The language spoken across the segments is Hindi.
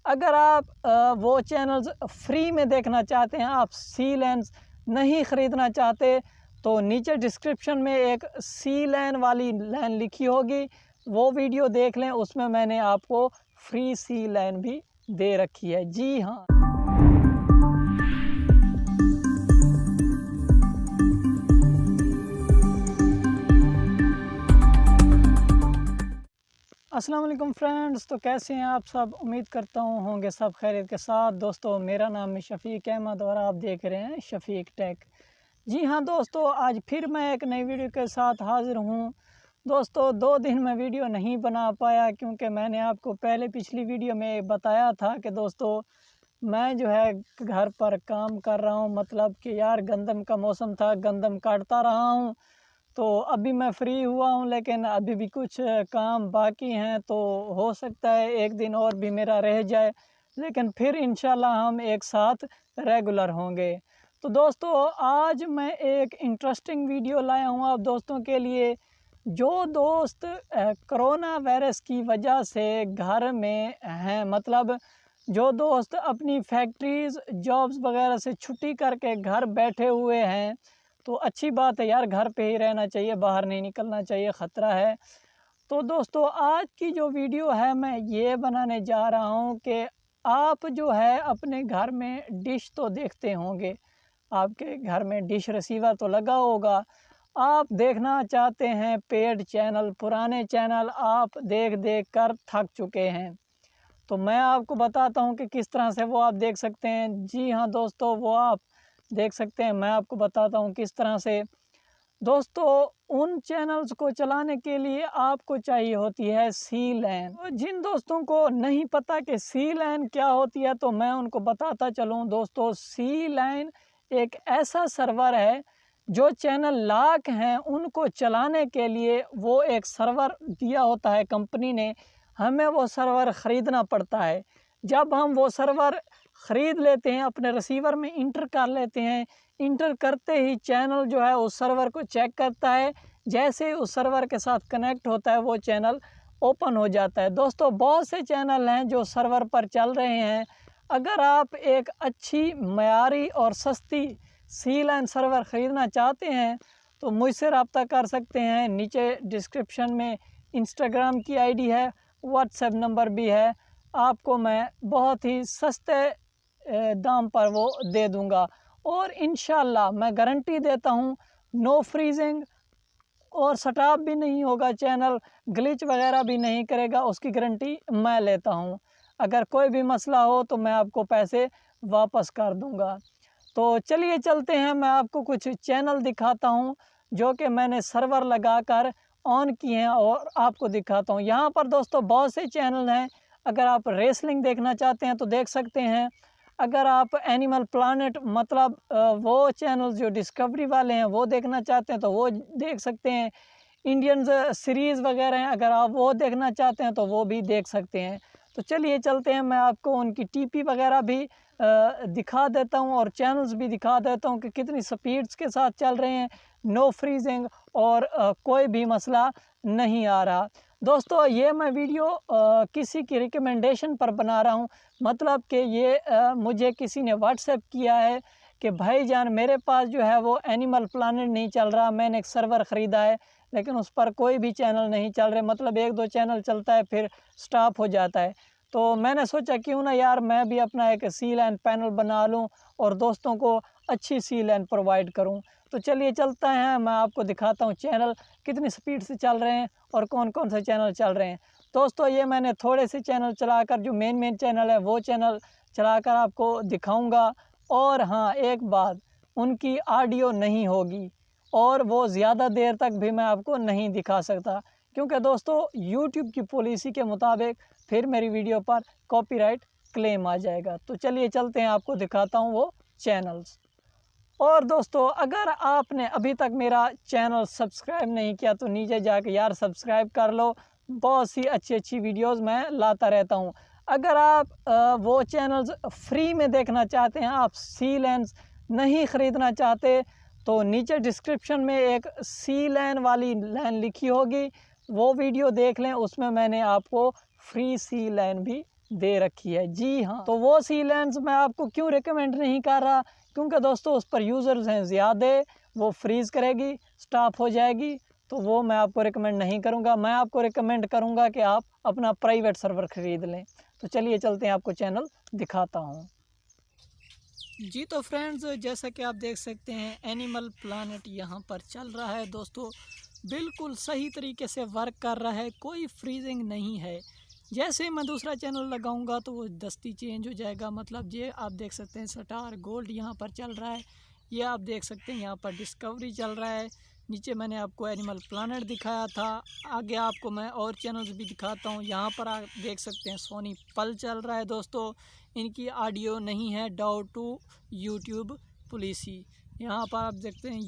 अगर आप वो चैनल्स फ्री में देखना चाहते हैं, आप सी लेंस नहीं ख़रीदना चाहते, तो नीचे डिस्क्रिप्शन में एक सी लेन वाली लाइन लिखी होगी, वो वीडियो देख लें। उसमें मैंने आपको फ्री सी लाइन भी दे रखी है। जी हाँ, अस्सलाम वालेकुम फ्रेंड्स। तो कैसे हैं आप सब? उम्मीद करता हूँ होंगे सब खैरियत के साथ। दोस्तों, मेरा नाम है शफीक अहमद और आप देख रहे हैं शफीक टेक। जी हाँ दोस्तों, आज फिर मैं एक नई वीडियो के साथ हाज़िर हूँ। दोस्तों, 2 दिन में वीडियो नहीं बना पाया क्योंकि मैंने आपको पहले पिछली वीडियो में बताया था कि दोस्तों मैं जो है घर पर काम कर रहा हूँ। मतलब कि यार गंदम का मौसम था, गंदम काटता रहा हूँ। तो अभी मैं फ्री हुआ हूँ, लेकिन अभी भी कुछ काम बाकी हैं, तो हो सकता है एक दिन और भी मेरा रह जाए, लेकिन फिर इंशाल्लाह हम एक साथ रेगुलर होंगे। तो दोस्तों, आज मैं एक इंटरेस्टिंग वीडियो लाया हूँ आप दोस्तों के लिए। जो दोस्त कोरोना वायरस की वजह से घर में हैं, मतलब जो दोस्त अपनी फैक्ट्रीज़ जॉब्स वगैरह से छुट्टी करके घर बैठे हुए हैं, तो अच्छी बात है यार, घर पे ही रहना चाहिए, बाहर नहीं निकलना चाहिए, ख़तरा है। तो दोस्तों, आज की जो वीडियो है मैं ये बनाने जा रहा हूँ कि आप जो है अपने घर में डिश तो देखते होंगे, आपके घर में डिश रिसीवर तो लगा होगा। आप देखना चाहते हैं पेड चैनल, पुराने चैनल आप देख देख कर थक चुके हैं। तो मैं आपको बताता हूँ कि किस तरह से वो आप देख सकते हैं। जी हाँ दोस्तों, वो आप देख सकते हैं। मैं आपको बताता हूँ किस तरह से। दोस्तों, उन चैनल्स को चलाने के लिए आपको चाहिए होती है सी लैन। तो जिन दोस्तों को नहीं पता कि सी लैन क्या होती है, तो मैं उनको बताता चलूँ। दोस्तों, सी लैन एक ऐसा सर्वर है जो चैनल लाख हैं उनको चलाने के लिए वो एक सर्वर दिया होता है कंपनी ने। हमें वो सर्वर ख़रीदना पड़ता है। जब हम वो सर्वर ख़रीद लेते हैं, अपने रिसीवर में इंटर कर लेते हैं, इंटर करते ही चैनल जो है उस सर्वर को चेक करता है। जैसे ही उस सर्वर के साथ कनेक्ट होता है, वो चैनल ओपन हो जाता है। दोस्तों, बहुत से चैनल हैं जो सर्वर पर चल रहे हैं। अगर आप एक अच्छी मयारी और सस्ती सी लाइन सर्वर ख़रीदना चाहते हैं, तो मुझसे रब्ता कर सकते हैं। नीचे डिस्क्रिप्शन में इंस्टाग्राम की आईडी है, व्हाट्सएप नंबर भी है। आपको मैं बहुत ही सस्ते दाम पर वो दे दूंगा, और इंशाल्लाह मैं गारंटी देता हूँ नो फ्रीजिंग और स्टॉप भी नहीं होगा, चैनल ग्लिच वगैरह भी नहीं करेगा, उसकी गारंटी मैं लेता हूँ। अगर कोई भी मसला हो तो मैं आपको पैसे वापस कर दूंगा। तो चलिए चलते हैं, मैं आपको कुछ चैनल दिखाता हूँ जो कि मैंने सर्वर लगाकर ऑन किए हैं और आपको दिखाता हूँ। यहाँ पर दोस्तों बहुत से चैनल हैं। अगर आप रेसलिंग देखना चाहते हैं तो देख सकते हैं। अगर आप एनिमल प्लानेट, मतलब वो चैनल जो डिस्कवरी वाले हैं, वो देखना चाहते हैं तो वो देख सकते हैं। इंडियंस सीरीज़ वगैरह हैं, अगर आप वो देखना चाहते हैं तो वो भी देख सकते हैं। तो चलिए चलते हैं, मैं आपको उनकी टीपी वगैरह भी दिखा देता हूं और चैनल्स भी दिखा देता हूं कि कितनी स्पीड्स के साथ चल रहे हैं, नो फ्रीजिंग और कोई भी मसला नहीं आ रहा। दोस्तों, ये मैं वीडियो किसी की रिकमेंडेशन पर बना रहा हूँ। मतलब कि ये मुझे किसी ने व्हाट्सएप किया है कि भाईजान मेरे पास जो है वो एनिमल प्लानेट नहीं चल रहा, मैंने एक सर्वर ख़रीदा है लेकिन उस पर कोई भी चैनल नहीं चल रहे, मतलब 1-2 चैनल चलता है फिर स्टॉप हो जाता है। तो मैंने सोचा क्यों ना यार मैं भी अपना एक सी लैन पैनल बना लूं और दोस्तों को अच्छी सी लैन प्रोवाइड करूं। तो चलिए चलता है, मैं आपको दिखाता हूं चैनल कितनी स्पीड से चल रहे हैं और कौन कौन से चैनल चल रहे हैं। दोस्तों, ये मैंने थोड़े से चैनल चलाकर, जो मेन चैनल है वो चैनल चलाकर आपको दिखाऊँगा। और हाँ, एक बात, उनकी ऑडियो नहीं होगी और वो ज़्यादा देर तक भी मैं आपको नहीं दिखा सकता, क्योंकि दोस्तों यूट्यूब की पॉलिसी के मुताबिक फिर मेरी वीडियो पर कॉपीराइट क्लेम आ जाएगा। तो चलिए चलते हैं, आपको दिखाता हूँ वो चैनल्स। और दोस्तों, अगर आपने अभी तक मेरा चैनल सब्सक्राइब नहीं किया तो नीचे जाके यार सब्सक्राइब कर लो, बहुत सी अच्छी अच्छी वीडियोस मैं लाता रहता हूँ। अगर आप वो चैनल्स फ्री में देखना चाहते हैं, आप सी लेंस नहीं ख़रीदना चाहते, तो नीचे डिस्क्रिप्शन में एक सी लैन वाली लाइन लिखी होगी, वो वीडियो देख लें। उसमें मैंने आपको फ्री सी लैन भी दे रखी है। जी हाँ, तो वो सी लेंस मैं आपको क्यों रिकमेंड नहीं कर रहा, क्योंकि दोस्तों उस पर यूज़र्स हैं ज़्यादा, वो फ्रीज़ करेगी, स्टॉप हो जाएगी, तो वो मैं आपको रिकमेंड नहीं करूँगा। मैं आपको रिकमेंड करूँगा कि आप अपना प्राइवेट सर्वर ख़रीद लें। तो चलिए चलते हैं, आपको चैनल दिखाता हूँ। जी तो फ्रेंड्स, जैसा कि आप देख सकते हैं एनिमल प्लानेट यहाँ पर चल रहा है दोस्तों, बिल्कुल सही तरीके से वर्क कर रहा है, कोई फ्रीजिंग नहीं है। जैसे ही मैं दूसरा चैनल लगाऊंगा तो वो दस्ती चेंज हो जाएगा। मतलब ये आप देख सकते हैं स्टार गोल्ड यहाँ पर चल रहा है, ये आप देख सकते हैं यहाँ पर डिस्कवरी चल रहा है। नीचे मैंने आपको एनिमल प्लानेट दिखाया था, आगे आपको मैं और चैनल्स भी दिखाता हूँ। यहाँ पर आप देख सकते हैं सोनी पल चल रहा है दोस्तों, इनकी ऑडियो नहीं है डाउ टू यूट्यूब पुलिसी। यहाँ पर आप देखते हैं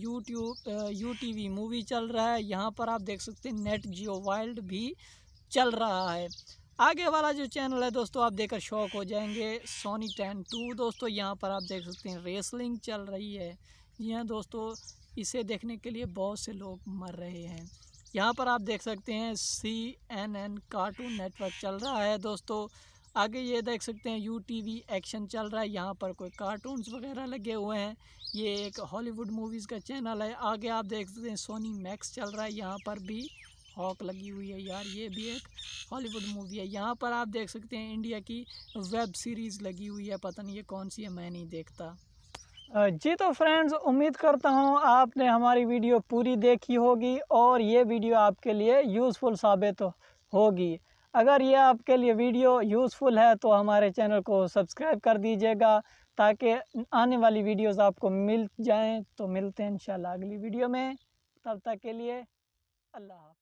यूटीवी मूवी चल रहा है। यहाँ पर आप देख सकते हैं नेट जियो वाइल्ड भी चल रहा है। आगे वाला जो चैनल है दोस्तों, आप देखकर शॉक हो जाएंगे, सोनी 10-2 दोस्तों। यहाँ पर आप देख सकते हैं रेसलिंग चल रही है। जी हाँ दोस्तों, इसे देखने के लिए बहुत से लोग मर रहे हैं। यहाँ पर आप देख सकते हैं CNN कार्टून नेटवर्क चल रहा है दोस्तों। आगे ये देख सकते हैं यूटीवी एक्शन चल रहा है, यहाँ पर कोई कार्टून्स वगैरह लगे हुए हैं। ये एक हॉलीवुड मूवीज़ का चैनल है। आगे आप देख सकते हैं सोनी मैक्स चल रहा है, यहाँ पर भी हॉक लगी हुई है यार, ये भी एक हॉलीवुड मूवी है। यहाँ पर आप देख सकते हैं इंडिया की वेब सीरीज़ लगी हुई है, पता नहीं ये कौन सी है, मैं नहीं देखता। जी तो फ्रेंड्स, उम्मीद करता हूँ आपने हमारी वीडियो पूरी देखी होगी और ये वीडियो आपके लिए यूज़फुल साबित होगी। अगर ये आपके लिए वीडियो यूज़फुल है तो हमारे चैनल को सब्सक्राइब कर दीजिएगा, ताकि आने वाली वीडियोस आपको मिल जाएं। तो मिलते हैं इंशाल्लाह अगली वीडियो में, तब तक के लिए अल्लाह हाफ़िज़।